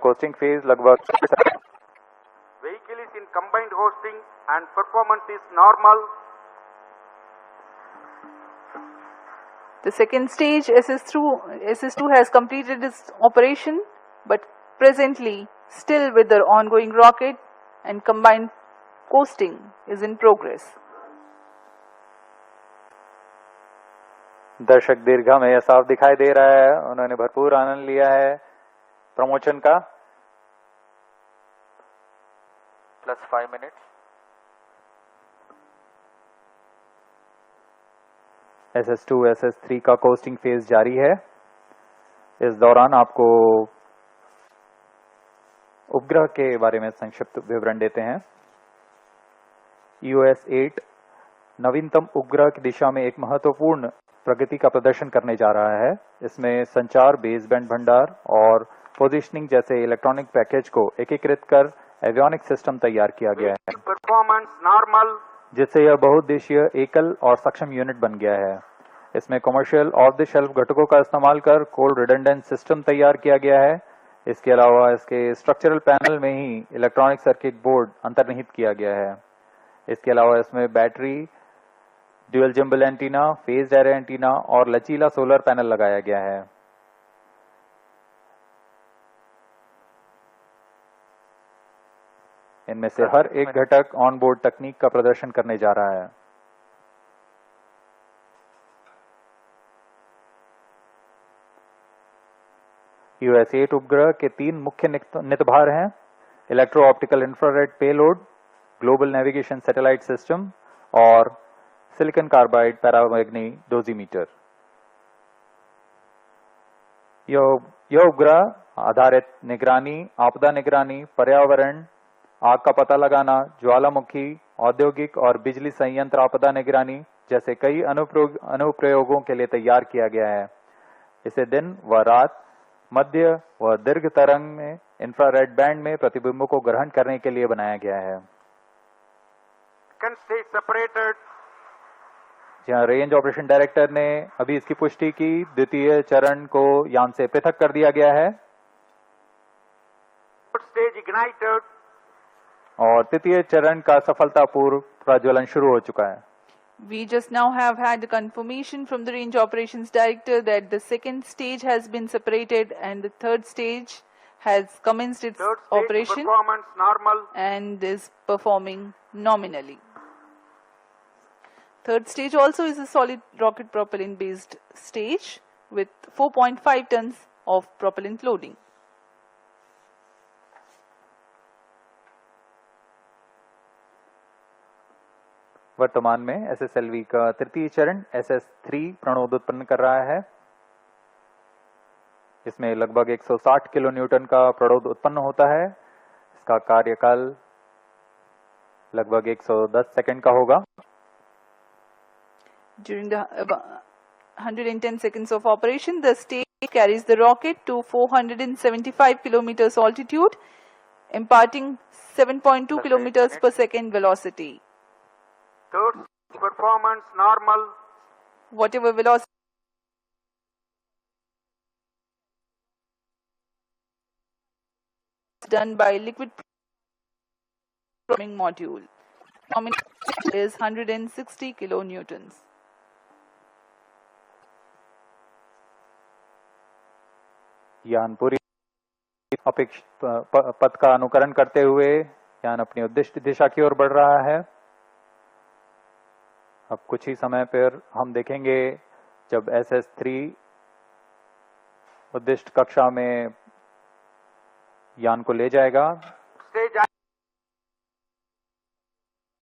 Costing phase लगभग vehicle is in combined hosting and performance is normal. The second stage SS2 has completed its operation, but presently still with the ongoing rocket and combined coasting is in progress. दर्शक दीर्घा में यह साफ दिखाई दे रहा है, उन्होंने भरपूर आनंद लिया है प्रमोशन का। +5 मिनट। SS2 SS3 का कोस्टिंग फेज जारी है। इस दौरान आपको उपग्रह के बारे में संक्षिप्त विवरण देते हैं। EOS-8 नवीनतम उपग्रह की दिशा में एक महत्वपूर्ण प्रगति का प्रदर्शन करने जा रहा है। इसमें संचार, बेसबैंड भंडार और पोजिशनिंग जैसे इलेक्ट्रॉनिक पैकेज को एकीकृत कर एवियोनिक सिस्टम तैयार किया गया है, परफॉर्मेंस नॉर्मल, जिससे यह बहुउद्देशीय एकल और सक्षम यूनिट बन गया है। इसमें कमर्शियल ऑफ द शेल्फ घटकों का इस्तेमाल कर कोल्ड रिडंडेंट सिस्टम तैयार किया गया है। इसके अलावा इसके स्ट्रक्चरल पैनल में ही इलेक्ट्रॉनिक सर्किट बोर्ड अंतर्निहित किया गया है। इसके अलावा इसमें battery, dual gimbal antenna, phased array antenna और लचीला सोलर पैनल लगाया गया है। इनमें से हर एक घटक ऑन बोर्ड तकनीक का प्रदर्शन करने जा रहा है। EOS-8 उपग्रह के 3 मुख्य नितभार हैं: electro optical infrared payload, global navigation satellite system और सिलिकॉन कार्बाइड पैरामैग्नी डोजीमीटर। यह उपग्रह आधारित निगरानी, आपदा निगरानी, पर्यावरण, आग का पता लगाना, ज्वालामुखी, औद्योगिक और बिजली संयंत्र आपदा निगरानी जैसे कई अनुप्रयोगों के लिए तैयार किया गया है। इसे दिन व रात, मध्य व दीर्घ तरंग में इंफ्रारेड बैंड में प्रतिबिंबों को ग्रहण करने के लिए बनाया गया है। जहां रेंज ऑपरेशन डायरेक्टर ने अभी इसकी पुष्टि की, द्वितीय चरण को यान से पृथक कर दिया गया है स्टेज इग्नाइटेड और तृतीय चरण का सफलतापूर्व प्रज्वलन शुरू हो चुका है। We just now have had the confirmation from the Range Operations Director that the second stage has been separated and the third stage has commenced its operation performance normal and is performing nominally. Third stage also is a solid rocket propellant based stage with 4.5 tons of propellant loading. वर्तमान में SSLV का तृतीय चरण SS3 प्रणोद उत्पन्न कर रहा है। इसमें लगभग 160 किलो न्यूटन का प्रणोद उत्पन्न होता है। इसका कार्यकाल लगभग 110 सेकंड का होगा। During the 110 seconds of operation, the stage carries the rocket to 475 kilometers altitude, imparting 7.2 kilometers per second velocity. third performance normal, Whatever velocity is done by liquid programming module. Nominal is 160 kilonewtons. यान पूरी अपेक्षित पथ का अनुकरण करते हुए यान अपनी उद्दिष्ट दिशा की ओर बढ़ रहा है। अब कुछ ही समय पर हम देखेंगे जब SS3 उद्दिष्ट कक्षा में यान को ले जाएगा। stage